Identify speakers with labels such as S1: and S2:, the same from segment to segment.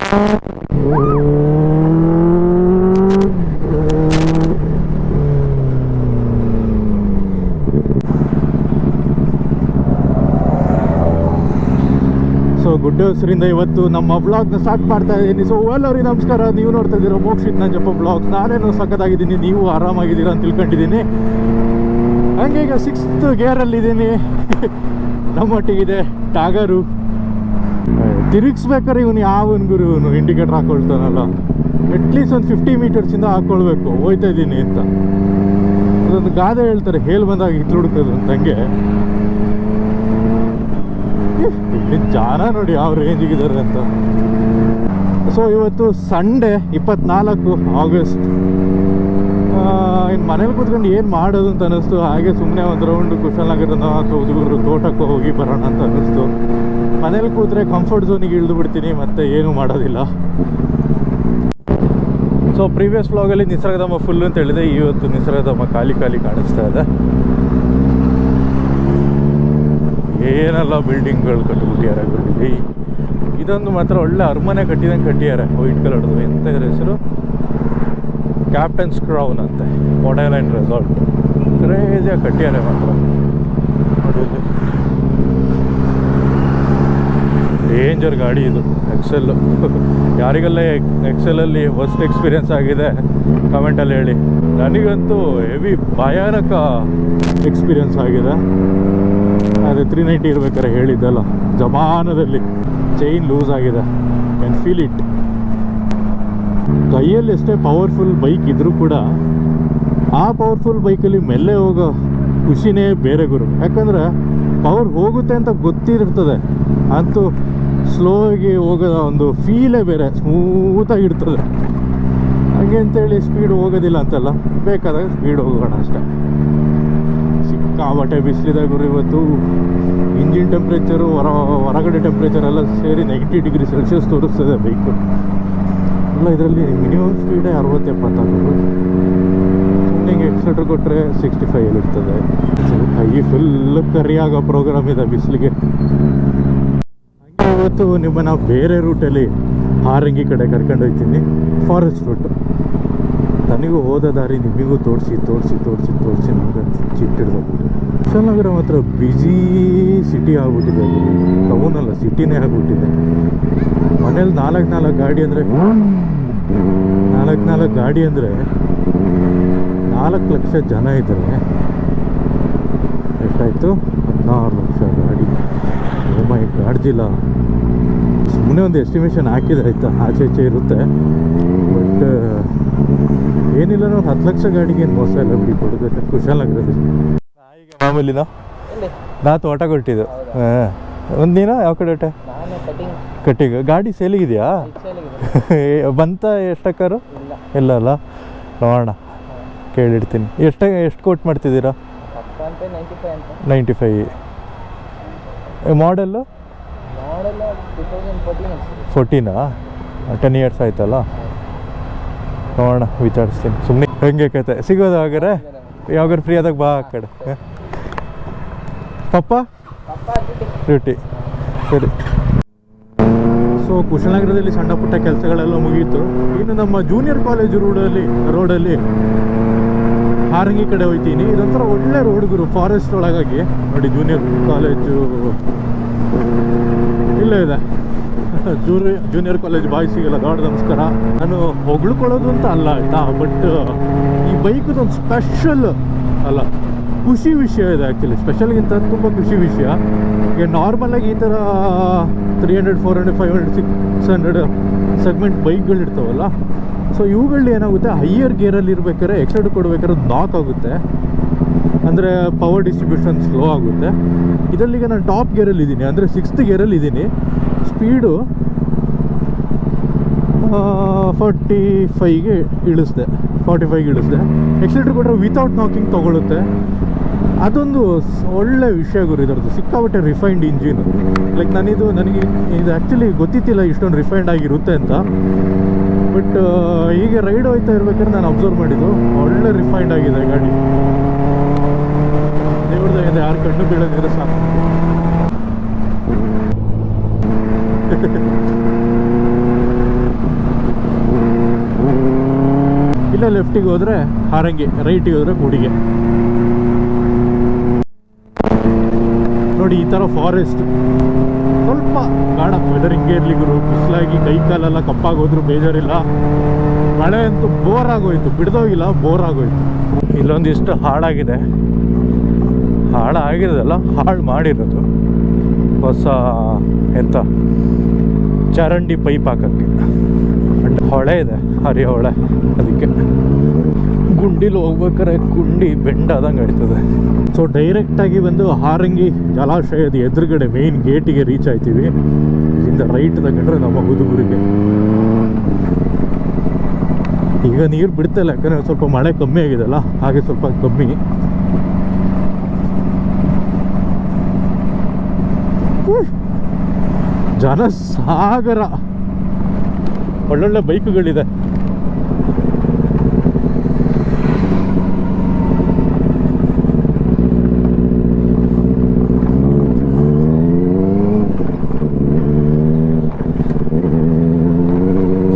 S1: So ಗುಡ್ಡ ಹೆಸರಿಂದ ಇವತ್ತು ನಮ್ಮ ವ್ಲಾಗ್ನ ಸ್ಟಾರ್ಟ್ ಮಾಡ್ತಾ ಇದ್ದೀನಿ. ಸೊ ಎಲ್ಲರಿಗೆ ನಮಸ್ಕಾರ, ನೀವು ನೋಡ್ತಾ ಇದ್ದೀರಾ ಮೋಕ್ಷಿತ್ ನಂಜಪ್ಪ ವ್ಲಾಗ್. ನಾನೇನು ಸಖತ್ತಾಗಿದ್ದೀನಿ, ನೀವು ಆರಾಮಾಗಿದ್ದೀರಾ ಅಂತ ತಿಳ್ಕೊಂಡಿದ್ದೀನಿ. ಹಂಗೆ ಈಗ 6th ಗೇರಲ್ಲಿದ್ದೀನಿ. ನಮ್ಮೊಟ್ಟಿಗಿದೆ ಟಾಗರು. ತಿರುಗಿಸ್ಬೇಕಾದ್ರೆ ಇವನು ಯಾವನ್ ಗುರು, ಇವನು ಇಂಡಿಕೇಟರ್ ಹಾಕೊಳ್ತಾನಲ್ಲ, ಅಟ್ಲೀಸ್ಟ್ ಒಂದು 50 ಮೀಟರ್ಸಿಂದ ಹಾಕ್ಕೊಳ್ಬೇಕು ಹೋಯ್ತಾ ಇದ್ದೀನಿ ಅಂತ. ಅದೊಂದು ಗಾದೆ ಹೇಳ್ತಾರೆ, ಹೇಳಿ ಬಂದಾಗ ಹಿತ್ಲುಡ್ಕೋದು ಅಂತ. ಹಂಗೆ ಇಲ್ಲಿ ಜನ ನೋಡಿ ಯಾವ ರೇಂಜಿಗಿದ್ದಾರೆ ಅಂತ. ಸೊ ಇವತ್ತು ಸಂಡೇ 24 ಆಗಸ್ಟ್. ಇನ್ನು ಮನೇಲಿ ಕೂತ್ಕೊಂಡು ಏನು ಮಾಡೋದು ಅಂತ ಅನ್ನಿಸ್ತು. ಹಾಗೆ ಸುಮ್ಮನೆ ಒಂದು ರೌಂಡ್ ಕುಶಾಲನಗರನ ಅಥವಾ ಹುಡುಗರು ತೋಟಕ್ಕೆ ಹೋಗಿ ಬರೋಣ ಅಂತ ಅನ್ನಿಸ್ತು. ಮನೇಲಿ ಕೂತ್ರೆ ಕಂಫರ್ಟ್ ಝೋನಿಗೆ ಇಳಿದು ಬಿಡ್ತೀನಿ, ಮತ್ತೆ ಏನೂ ಮಾಡೋದಿಲ್ಲ. ಸೊ ಪ್ರೀವಿಯಸ್ ವ್ಲಾಗಲ್ಲಿ ನಿಸರ್ಗಧಾಮ ಫುಲ್ ಅಂತ ಹೇಳಿದೆ. ಇವತ್ತು ನಿಸರ್ಗಧಾಮ ಖಾಲಿ ಖಾಲಿ ಕಾಣಿಸ್ತಾ ಇದೆ. ಏನೆಲ್ಲ ಬಿಲ್ಡಿಂಗ್ಗಳು ಕಟ್ಟಿಬಿಟ್ಟಿದ್ದಾರೆ ಗುರುಗಿ. ಇದೊಂದು ಮಾತ್ರ ಒಳ್ಳೆ ಅರಮನೆ ಕಟ್ಟಿದಂಗೆ ಕಟ್ಟಿದ್ದಾರೆ, ವೈಟ್ ಕಲರ್ದು. ಎಂತ ಇದ್ರ ಹೆಸರು? ಕ್ಯಾಪ್ಟನ್ಸ್ ಕ್ರೌನ್ ಅಂತೆ, ಮೊಡೈಲ್ಯಾಂಡ್ ರೆಸಾರ್ಟ್. ಕ್ರೇಜಿಯಾಗಿ ಕಟ್ಟಿದ್ದಾರೆ ಮಾತ್ರ. ಡೇಂಜರ್ ಗಾಡಿ ಇದು, ಎಕ್ಸೆಲ್. ಯಾರಿಗೆಲ್ಲ ಎಕ್ಸೆಲಲ್ಲಿ ಫಸ್ಟ್ ಎಕ್ಸ್ಪೀರಿಯನ್ಸ್ ಆಗಿದೆ ಕಮೆಂಟಲ್ಲಿ ಹೇಳಿ. ನನಗಂತೂ ಹೆವಿ ಭಯಾನಕ ಎಕ್ಸ್ಪೀರಿಯನ್ಸ್ ಆಗಿದೆ. ಅದೇ 390 ಇರ್ಬೇಕಾದ್ರೆ ಹೇಳಿದ್ದಲ್ಲ, ಜಮಾನದಲ್ಲಿ ಚೈನ್ ಲೂಸ್ ಆಗಿದೆ. Can feel it. ಕೈಯಲ್ಲಿ ಎಷ್ಟೇ ಪವರ್ಫುಲ್ ಬೈಕ್ ಇದ್ರೂ ಕೂಡ ಆ ಪವರ್ಫುಲ್ ಬೈಕಲ್ಲಿ ಮೆಲ್ಲೆ ಹೋಗೋ ಖುಷಿನೇ ಬೇರೆ ಗುರು. ಯಾಕಂದರೆ ಪವರ್ ಹೋಗುತ್ತೆ ಅಂತ ಗೊತ್ತಿರ್ತದೆ, ಅಂತೂ ಸ್ಲೋ ಆಗಿ ಹೋಗೋ ಒಂದು ಫೀಲೇ ಬೇರೆ, ಸ್ಮೂತಾಗಿರ್ತದೆ. ಹಾಗೆ ಅಂತೇಳಿ ಸ್ಪೀಡ್ ಹೋಗೋದಿಲ್ಲ ಅಂತಲ್ಲ, ಬೇಕಾದಾಗ ಸ್ಪೀಡ್ ಹೋಗೋಣ ಅಷ್ಟೇ. ಸಿಕ್ಕಾಬಟ್ಟೆ ಬಿಸಿಲಿದೆ ಗುರು ಇವತ್ತು. ಇಂಜಿನ್ ಟೆಂಪ್ರೇಚರು ಹೊರಗಡೆ ಟೆಂಪ್ರೇಚರ್ ಎಲ್ಲ ಸೇರಿ 90 ಡಿಗ್ರಿ ಸೆಲ್ಸಿಯಸ್ ತೋರಿಸ್ತದೆ ಬೈಕು ಎಲ್ಲ. ಇದರಲ್ಲಿ ಮಿನಿಮಮ್ ಸ್ಪೀಡೇ 60-70. ಸುಮ್ಮನೆ ಎಕ್ಸ್ಲೇಟರ್ ಕೊಟ್ಟರೆ 65 ಇರ್ತದೆ. ಕೈ ಫುಲ್ ಕರಿಯಾಗೋ ಪ್ರೋಗ್ರಾಮ್ ಇದೆ ಬಿಸಿಲಿಗೆ. ಹಾಗೆ ಇವತ್ತು ನಿಮ್ಮನ್ನು ಬೇರೆ ರೂಟಲ್ಲಿ ಹಾರಂಗಿ ಕಡೆ ಕರ್ಕೊಂಡು ಹೋಗ್ತೀನಿ, ಫಾರೆಸ್ಟ್ ರೂಟು. ನನಗೂ ಹೋದ ದಾರಿ ನಿಮಗೂ ತೋರಿಸಿ ನನಗೆ ಚಿಟ್ಟಿಡ್ದೋಗ್ಬಿಟ್ಟು. ಕುಶಾಲನಗರ ಮಾತ್ರ ಬ್ಯುಸಿ ಸಿಟಿ ಆಗ್ಬಿಟ್ಟಿದೆ. ಟೌನಲ್ಲ, ಸಿಟಿನೇ ಆಗ್ಬಿಟ್ಟಿದೆ. ಮನೇಲಿ 4 ಗಾಡಿ ಅಂದರೆ 4 ಗಾಡಿ ಅಂದರೆ 4 ಲಕ್ಷ ಜನ ಇದ್ದಾರೆ. ಎಷ್ಟಾಯಿತು? 16 ಲಕ್ಷ ಗಾಡಿ. ಮೈ ಗಾಡ್ಜಿಲ್ಲ. ಸುಮ್ಮನೆ ಒಂದು ಎಸ್ಟಿಮೇಷನ್ ಹಾಕಿದ್ರೆ ಆಯಿತಾ, ಆಚೆ ಈಚೆ ಇರುತ್ತೆ. ಬಟ್ ಏನಿಲ್ಲ, ನಾವು 10 ಲಕ್ಷ ಗಾಡಿಗೆ ಏನು ಮೋಸ ಇಲ್ಲ ಬಿಡಿ ಕೊಡಬೇಕು ಕುಶಾಲನಗರದಲ್ಲಿ. ಈಗ ಮಾಮೂಲಿನ ನಾ ತೋಟ ಕೊಟ್ಟಿದ್ದು. ಒಂದಿನ ಯಾವ ಕಡೆ ಹೊಟ್ಟೆ ಕಟ್ಟಿಗ ಗಾಡಿ ಸೇಲಿಗಿದೆಯಾ? ಬಂತ ಎಷ್ಟಕ್ಕಾರು? ಇಲ್ಲ ಅಲ್ಲ, ನೋಡೋಣ ಕೇಳಿಡ್ತೀನಿ. ಎಷ್ಟು ಕೋಟ್ ಮಾಡ್ತಿದ್ದೀರಾ? 95. ಮಾಡೆಲ್ಲು 14? 10 ಇಯರ್ಸ್ ಆಯ್ತಲ್ಲ. ನೋಡೋಣ, ವಿಚಾರಿಸ್ತೀನಿ. ಸುಮ್ಮನೆ ಹೆಂಗೆ ಕತೆ ಸಿಗೋದು ಹಾಗಾರೆ? ಯಾವಾಗಾರು ಫ್ರೀ ಆದಾಗ ಬಾ ಆ ಕಡೆ. ಪಪ್ಪ ಡ್ಯೂಟಿ. ಸರಿ. ಸೊ ಕುಶಾಲನಗರದಲ್ಲಿ ಸಣ್ಣ ಪುಟ್ಟ ಕೆಲಸಗಳೆಲ್ಲ ಮುಗೀತು. ಇನ್ನು ನಮ್ಮ ಜೂನಿಯರ್ ಕಾಲೇಜ್ ರೋಡಲ್ಲಿ ಹಾರಂಗಿ ಕಡೆ ಹೋಗ್ತೀನಿ. ಇದೊಂಥರ ಒಳ್ಳೆ ರೋಡ್ ಗುರು, ಫಾರೆಸ್ಟ್ ಒಳಗಾಗಿ. ನೋಡಿ ಜೂನಿಯರ್ ಕಾಲೇಜು ಇಲ್ಲೇ ಇದೆ. ಜೂನಿಯರ್ ಕಾಲೇಜ್ ಬಾಯ್ಸಿಗೆಲ್ಲ ದೊಡ್ಡ ನಮಸ್ಕಾರ. ನಾನು ಹೊಗಳ್ಕೊಳ್ಳೋದು ಅಂತ ಅಲ್ಲ ಆಯಿತಾ, ಬಟ್ ಈ ಬೈಕದೊಂದು ಸ್ಪೆಷಲ್ ಅಲ್ಲ, ಖುಷಿ ವಿಷಯ ಇದೆ. ಆ್ಯಕ್ಚುಲಿ ಸ್ಪೆಷಲ್ಗಿಂತ ತುಂಬ ಖುಷಿ ವಿಷಯ. ಈಗ ನಾರ್ಮಲಾಗಿ ಈ ಥರ 300, 400, 500, 600 ಸೆಗ್ಮೆಂಟ್ ಬೈಕ್ಗಳಿರ್ತಾವಲ್ಲ, ಸೊ ಇವುಗಳಲ್ಲಿ ಏನಾಗುತ್ತೆ, ಹೈಯರ್ ಗೇರಲ್ಲಿ ಇರ್ಬೇಕಾದ್ರೆ ಎಕ್ಸ್ಟ್ರಾ ಕೊಡ್ಬೇಕಾದ್ರೆ ನಾಕ್ ಆಗುತ್ತೆ. ಅಂದರೆ ಪವರ್ ಡಿಸ್ಟ್ರಿಬ್ಯೂಷನ್ ಸ್ಲೋ ಆಗುತ್ತೆ. ಇದರಲ್ಲಿಗ ನಾನು ಟಾಪ್ ಗೇರಲ್ಲಿ ಇದ್ದೀನಿ, ಅಂದರೆ 6th ಗೇರಲ್ಲಿ ಇದ್ದೀನಿ. ಸ್ಪೀಡು 45ಗೆ ಇಳಿಸಿದೆ. ಎಕ್ಸ್ಲೇಟರ್ ಕೊಟ್ಟರೆ ವಿತೌಟ್ ನಾಕಿಂಗ್ ತೊಗೊಳುತ್ತೆ. ಅದೊಂದು ಒಳ್ಳೆ ವಿಷಯ ಗುರು ಇದರದ್ದು. ಸಿಕ್ಕಾಬಟ್ಟೆ ರಿಫೈನ್ಡ್ ಇಂಜಿನ್. ಲೈಕ್ ನನಗೆ ಇದು ಆ್ಯಕ್ಚುಲಿ ಗೊತ್ತಿತ್ತಿಲ್ಲ ಇಷ್ಟೊಂದು ರಿಫೈನ್ಡ್ ಆಗಿರುತ್ತೆ ಅಂತ. ಬಟ್ ಹೀಗೆ ರೈಡ್ ಹೋಗ್ತಾ ಇರ್ಬೇಕಾದ್ರೆ ನಾನು ಅಬ್ಸರ್ವ್ ಮಾಡಿದ್ದು, ಒಳ್ಳೆ ರಿಫೈನ್ಡ್ ಆಗಿದೆ ಗಾಡಿ. ದೇವ್ರದಾಗಿದೆ, ಯಾರು ಕಣ್ಣು ಬೀಳೋದಿದ್ರೆ ಸಾಕು. ಲೆಫ್ಟಿಗೆ ಹೋದರೆ ಹಾರಂಗಿ, ರೈಟಿಗೆ ಹೋದರೆ ಕೂಡಿಗೆ. ನೋಡಿ ಈ ಥರ ಫಾರೆಸ್ಟ್ ಸ್ವಲ್ಪ ಬೇಡ, ವೆದರ್ ಹಿಂಗೆ ಇರಲಿ ಗುರು. ಬಿಸಿಲಾಗಿ ಕೈ ಕಾಲೆಲ್ಲ ಕಪ್ಪಾಗೋದ್ರು ಬೇಜಾರಿಲ್ಲ. ಮಳೆ ಅಂತೂ ಬೋರ್ ಆಗೋಯ್ತು, ಬಿಡ್ದೋಗಿಲ್ಲ, ಬೋರ್ ಆಗೋಯ್ತು. ಇಲ್ಲೊಂದಿಷ್ಟು ಹಾಳಾಗಿದೆ, ಹಾಳಾಗಿರೋದಲ್ಲ, ಹಾಳು ಮಾಡಿರೋದು. ಹೊಸ ಎಂತ ಚರಂಡಿ ಪೈಪ್ ಹಾಕೋಕ್ಕೆ ಹೊಳೆ ಇದೆ, ಹರಿಯ ಹೊಳೆ. ಅದಕ್ಕೆ ಗುಂಡಿಲಿ ಹೋಗ್ಬೇಕಾರೆ ಗುಂಡಿ ಬೆಂಡಾದಂಗೆ ಆಯ್ತದೆ. ಸೊ ಡೈರೆಕ್ಟಾಗಿ ಬಂದು ಹಾರಂಗಿ ಜಲಾಶಯದ ಎದುರುಗಡೆ ಮೇನ್ ಗೇಟಿಗೆ ರೀಚ್ ಆಯ್ತೀವಿ. ಇಲ್ಲಿಂದ ರೈಟ್ ತಗೊಂಡ್ರೆ ನಮ್ಮ ಹುದುಗುರಿಗೆ. ಈಗ ನೀರು ಬಿಡ್ತಲ್ಲ, ಯಾಕಂದರೆ ಸ್ವಲ್ಪ ಮಳೆ ಕಮ್ಮಿ ಆಗಿದೆಲ್ಲ, ಹಾಗೆ ಸ್ವಲ್ಪ ಕಮ್ಮಿ. ಜನಸಾಗರ, ಒಳ್ಳೊಳ್ಳೆ ಬೈಕುಗಳಿದೆ.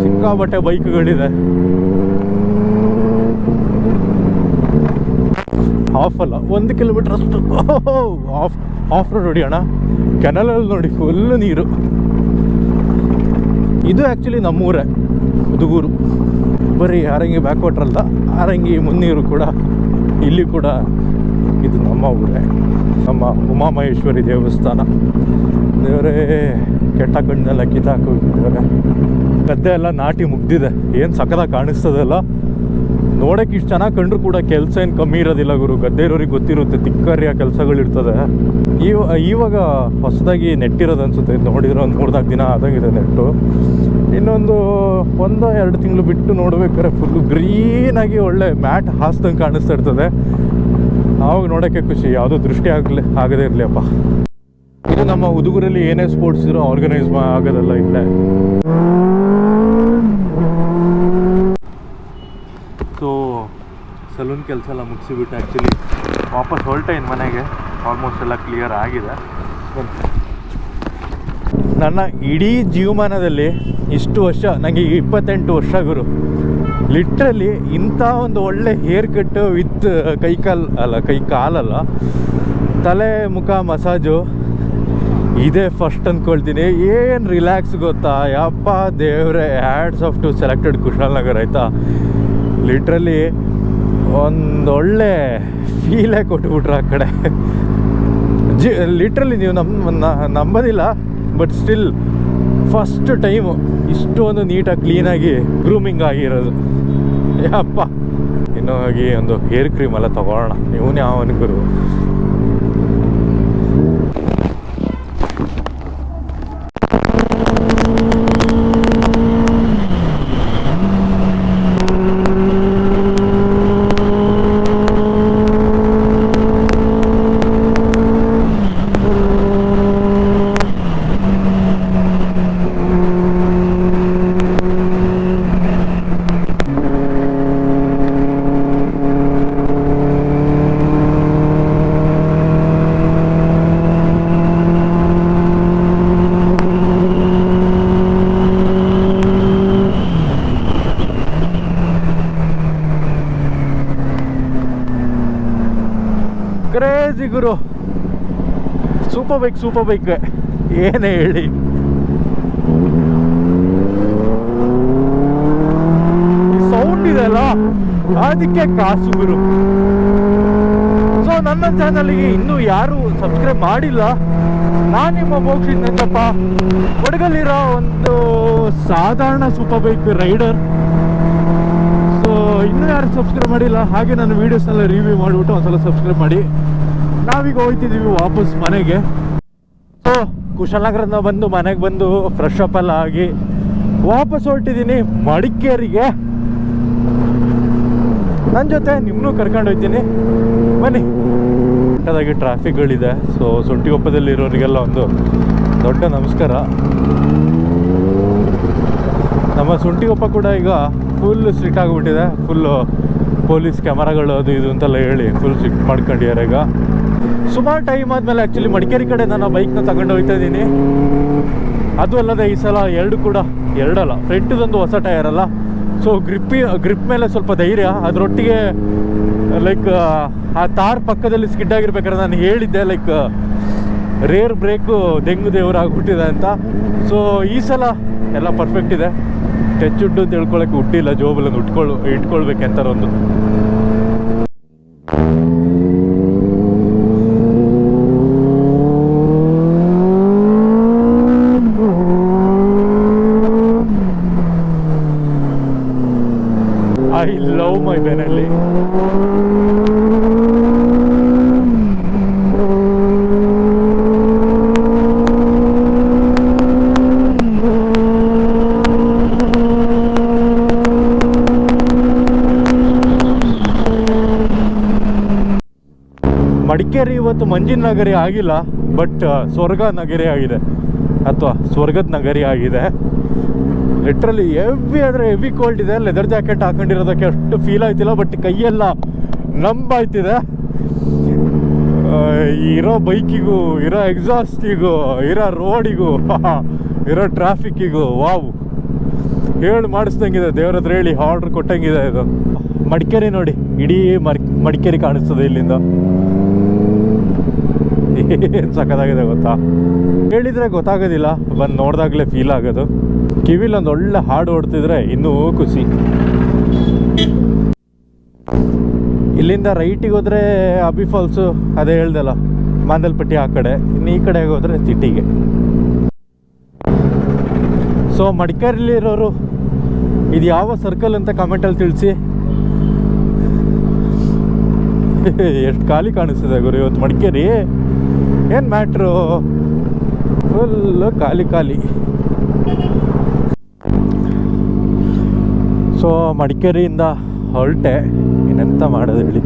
S1: ಸಿಕ್ಕಾಪಟ್ಟೆ ಬೈಕುಗಳಿದೆ. ಆಫ್ ಅಲ್ಲ, 1 ಕಿಲೋಮೀಟರ್ ಅಷ್ಟು ಆಫ್ ರೋಡ್ ಹೊಡಿಯೋಣ. ಕೆನಲಲ್ಲಿ ನೋಡಿ ಫುಲ್ಲು ನೀರು. ಇದು ಆ್ಯಕ್ಚುಲಿ ನಮ್ಮೂರೇ, ಹುದುಗೂರು. ಬರೀ ಹಾರಂಗಿ ಬ್ಯಾಕ್ವಾಟ್ರಲ್ಲ, ಹಾರಂಗಿ ಮುನ್ನೀರು ಕೂಡ, ಇಲ್ಲಿ ಕೂಡ ಇದು ನಮ್ಮ ಊರೇ. ನಮ್ಮ ಉಮಾಮಹೇಶ್ವರಿ ದೇವಸ್ಥಾನ. ದೇವರೇ, ಕೆಟ್ಟ ಕಣ್ಣೆಲ್ಲ ಕಿತ್ತಾಕೋಗಿದ್ದಾರೆ. ಗದ್ದೆ ಎಲ್ಲ ನಾಟಿ ಮುಗ್ದಿದೆ, ಏನು ಸಖತ್ತಾಗಿ ಕಾಣಿಸ್ತದಲ್ಲ. ನೋಡೋಕೆ ಇಷ್ಟು ಚೆನ್ನಾಗಿ ಕಂಡ್ರು ಕೂಡ ಕೆಲಸ ಏನು ಕಮ್ಮಿ ಇರೋದಿಲ್ಲ ಗುರು. ಗದ್ದೆ ಇರೋರಿಗೆ ಗೊತ್ತಿರುತ್ತೆ, ತಿಕ್ಕರಿಯ ಕೆಲಸಗಳಿರ್ತದೆ. ಇವಾಗ ಹೊಸದಾಗಿ ನೆಟ್ಟಿರೋದು ಅನಿಸುತ್ತೆ. ನೋಡಿದ್ರೆ ಒಂದು 3-4 ದಿನ ಆದಂಗಿದೆ ನೆಟ್ಟು. ಇನ್ನೊಂದು 1-2 ತಿಂಗಳು ಬಿಟ್ಟು ನೋಡ್ಬೇಕಾದ್ರೆ ಫುಲ್ಲು ಗ್ರೀನಾಗಿ ಒಳ್ಳೆ ಮ್ಯಾಟ್ ಹಾಸ್ದಂಗೆ ಕಾಣಿಸ್ತಾ ಇರ್ತದೆ. ಆವಾಗ ನೋಡೋಕ್ಕೆ ಖುಷಿ, ಯಾವುದೋ ದೃಷ್ಟಿ ಆಗದೇ ಇರಲಿ ಅಪ್ಪ. ಇದು ನಮ್ಮ ಹುಡುಗರಲ್ಲಿ ಏನೇ ಸ್ಪೋರ್ಟ್ಸ್ ಇರೋ ಆರ್ಗನೈಸ್ ಆಗೋದಲ್ಲ ಇಲ್ಲೇ. ಸೊ ಸಲೂನ್ ಕೆಲಸ ಎಲ್ಲ ಮುಗಿಸಿಬಿಟ್ಟು ಆ್ಯಕ್ಚುಲಿ ವಾಪಸ್ ಹೊರಟೆ ಇನ್ನು ಮನೆಗೆ. ಆಲ್ಮೋಸ್ಟ್ ಎಲ್ಲ ಕ್ಲಿಯರ್ ಆಗಿದೆ. ನನ್ನ ಇಡೀ ಜೀವಮಾನದಲ್ಲಿ ಇಷ್ಟು ವರ್ಷ, ನನಗೆ 28 ವರ್ಷ ಗುರು. ಲಿಟ್ರಲಿ ಇಂಥ ಒಂದು ಒಳ್ಳೆ ಹೇರ್ ಕಟ್ ವಿತ್ ಕೈ ಕಾಲಲ್ಲ, ತಲೆ ಮುಖ ಮಸಾಜು ಇದೇ ಫಸ್ಟ್ ಅಂದ್ಕೊಳ್ತೀನಿ. ಏನು ರಿಲ್ಯಾಕ್ಸ್ ಗೊತ್ತಾ ಯಪ್ಪ ದೇವ್ರೆ. Hats off to selected Kushalnagar ಆಯಿತಾ. ಲಿಟ್ರಲಿ ಒಂದೊಳ್ಳೆ ಫೀಲೇ ಕೊಟ್ಬಿಟ್ರು ಆ ಕಡೆ. ಲಿಟ್ರಲಿ ನೀವು ನಂಬೋದಿಲ್ಲ, ಬಟ್ ಸ್ಟಿಲ್ ಫಸ್ಟ್ ಟೈಮು ಇಷ್ಟೊಂದು ನೀಟಾಗಿ ಕ್ಲೀನಾಗಿ ಗ್ರೂಮಿಂಗ್ ಆಗಿರೋದು. ಯಪ್ಪ, ಇನ್ನೂ ಹೋಗಿ ಒಂದು ಹೇರ್ ಕ್ರೀಮ್ ಎಲ್ಲ ತೊಗೊಳ್ಳೋಣ. ಇವನು ಯಾವನು ಗುರು. ಕ್ರೇಜಿ ಗುರು. ಸೂಪರ್ ಬೈಕ್ ಏನೇ ಹೇಳಿ. ಸೌಂಡ್ ಇದೆ ಅಲ್ಲ, ಅದಕ್ಕೆ ಕಾಸು ಗುರು. ಸೊ ನನ್ನ ಚಾನಲ್ಗೆ ಇನ್ನೂ ಯಾರು ಸಬ್ಸ್ಕ್ರೈಬ್ ಮಾಡಿಲ್ಲ, ನಾನು ನಿಮ್ಮ ಮೋಕ್ಷಿದ್ನಪ್ಪ, ಕೊಡಗಲ್ಲಿರೋ ಒಂದು ಸಾಧಾರಣ ಸೂಪರ್ ಬೈಕ್ ರೈಡರ್. ಸೊ ಇನ್ನೂ ಯಾರು ಸಬ್ಸ್ಕ್ರೈಬ್ ಮಾಡಿಲ್ಲ, ಹಾಗೆ ನನ್ನ ವೀಡಿಯೋಸ್ನೆಲ್ಲ ರಿವ್ಯೂ ಮಾಡಿಬಿಟ್ಟು ಒಂದ್ಸಲ ಸಬ್ಸ್ಕ್ರೈಬ್ ಮಾಡಿ. ನಾವೀಗ ಹೋಗ್ತಿದ್ದೀವಿ ವಾಪಸ್ ಮನೆಗೆ. ಸೊ ಕುಶಾಲನಗರದಿಂದ ಬಂದು ಮನೆಗೆ ಬಂದು ಫ್ರೆಶ್ ಅಪ್ ಎಲ್ಲ ಆಗಿ ವಾಪಸ್ ಹೊರಟಿದ್ದೀನಿ ಮಡಿಕೇರಿಗೆ. ನನ್ನ ಜೊತೆ ನಿಮ್ಮನ್ನೂ ಕರ್ಕೊಂಡು ಹೋಗ್ತೀನಿ, ಬನ್ನಿ. ಕೆಟ್ಟದಾಗಿ ಟ್ರಾಫಿಕ್ಗಳಿದೆ. ಸೊ ಸುಂಟಿಕೊಪ್ಪದಲ್ಲಿರೋರಿಗೆಲ್ಲ ಒಂದು ದೊಡ್ಡ ನಮಸ್ಕಾರ. ನಮ್ಮ ಸುಂಟಿಕೊಪ್ಪ ಕೂಡ ಈಗ ಫುಲ್ ಸ್ಟ್ರಿಕ್ಟ್ ಆಗಿಬಿಟ್ಟಿದೆ. ಫುಲ್ಲು ಪೊಲೀಸ್ ಕ್ಯಾಮರಾಗಳು ಅದು ಇದು ಅಂತೆಲ್ಲ ಹೇಳಿ ಫುಲ್ ಸ್ಟ್ರಿಕ್ಟ್ ಮಾಡ್ಕೊಂಡಿದ್ದಾರೆ. ಈಗ ಸುಮಾರು ಟೈಮ್ ಆದಮೇಲೆ ಆ್ಯಕ್ಚುಲಿ ಮಡಿಕೇರಿ ಕಡೆ ನಾನು ಬೈಕ್ನ ತಗೊಂಡು ಹೋಗ್ತಾ ಇದ್ದೀನಿ. ಅದು ಅಲ್ಲದೆ ಈ ಸಲ ಎರಡಲ್ಲ, ಫ್ರಂಟದೊಂದು ಹೊಸ ಟೈರ್ ಅಲ್ಲ, ಸೊ ಗ್ರಿಪ್ ಮೇಲೆ ಸ್ವಲ್ಪ ಧೈರ್ಯ, ಅದರೊಟ್ಟಿಗೆ ಲೈಕ್ ಆ ತಾರ್ ಪಕ್ಕದಲ್ಲಿ ಸ್ಕಿಡ್ ಆಗಿರ್ಬೇಕಾದ್ರೆ ನಾನು ಹೇಳಿದ್ದೆ ಲೈಕ್ ರೇರ್ ಬ್ರೇಕು ದೇವರಾಗ್ಬಿಟ್ಟಿದೆ ಅಂತ. ಸೊ ಈ ಸಲ ಎಲ್ಲ ಪರ್ಫೆಕ್ಟ್ ಇದೆ. ಟಚ್ ಉಡ್ಡು ಅಂತ ಹೇಳ್ಕೊಳಕ್ಕೆ ಉಡ್ಡಿಲ್ಲ, ಜೋಬಲ್ಲಿ ಇಟ್ಕೊಳ್ಬೇಕಂತಾರ ಒಂದು. ಐ ಲವ್ ಮೈ ಬೆನಲ್ಲಿ. ಮಡಿಕೇರಿ ಇವತ್ತು ಮಂಜಿನ ನಗರಿ ಆಗಿಲ್ಲ, ಬಟ್ ಸ್ವರ್ಗ ನಗರಿ ಆಗಿದೆ ಅಥವಾ ಸ್ವರ್ಗದ ನಗರಿ ಆಗಿದೆ. ಲಿಟ್ರಲಿ ಹೆವಿ ಆದರೆ ಹೆವಿ ಕೋಲ್ಡ್ ಇದೆ. ಲೆದರ್ ಜಾಕೆಟ್ ಹಾಕೊಂಡಿರೋದಕ್ಕೆ ಅಷ್ಟು ಫೀಲ್ ಆಯ್ತಿಲ್ಲ, ಬಟ್ ಕೈಯೆಲ್ಲ ನಂಬಾಯ್ತಿದೆ. ಇರೋ ಬೈಕಿಗೂ, ಇರೋ ಎಕ್ಸಾಸ್ಟಿಗೂ, ಇರೋ ರೋಡಿಗೂ, ಇರೋ ಟ್ರಾಫಿಕ್ಕಿಗೂ ವಾವ್ ಹೇಳಿ ಮಾಡಿಸ್ದಂಗಿದೆ. ದೇವ್ರ ಹತ್ರ ಹೇಳಿ ಆರ್ಡ್ರ್ ಕೊಟ್ಟಂಗಿದೆ ಇದು. ಮಡಿಕೇರಿ ನೋಡಿ, ಇಡೀ ಮಡಿಕೇರಿ ಕಾಣಿಸ್ತದೆ ಇಲ್ಲಿಂದ. ಏನು ಸಖತ್ತಾಗಿದೆ ಗೊತ್ತಾ, ಹೇಳಿದರೆ ಗೊತ್ತಾಗೋದಿಲ್ಲ, ಬಂದು ನೋಡಿದಾಗಲೇ ಫೀಲ್ ಆಗೋದು. ಕಿವಿಲಿ ಒಂದು ಒಳ್ಳೆ ಹಾಡು ಓಡ್ತಿದ್ರೆ ಇನ್ನೂ ಖುಷಿ. ಇಲ್ಲಿಂದ ರೈಟಿಗೆ ಹೋದರೆ ಅಬ್ಬಿ ಫಾಲ್ಸು, ಅದೇ ಹೇಳ್ದಲ್ಲ ಮಾಂದಲ್ಪಟ್ಟಿ ಆ ಕಡೆ. ಇನ್ನು ಈ ಕಡೆಗೆ ಹೋದರೆ ಸಿಟಿಗೆ. ಸೊ ಮಡಿಕೇರಿಲಿರೋರು ಇದು ಯಾವ ಸರ್ಕಲ್ ಅಂತ ಕಮೆಂಟಲ್ಲಿ ತಿಳಿಸಿ. ಎಷ್ಟು ಖಾಲಿ ಕಾಣಿಸ್ತಿದೆ ಗುರು ಇವತ್ತು ಮಡಿಕೇರಿ. ಏನು ಮ್ಯಾಟ್ರು, ಫುಲ್ಲು ಖಾಲಿ. ಸೊ ಮಡಿಕೇರಿಯಿಂದ ಹೊರಟೆ, ಇನ್ನೆಂತ ಮಾಡೋದು ಹೇಳಿ.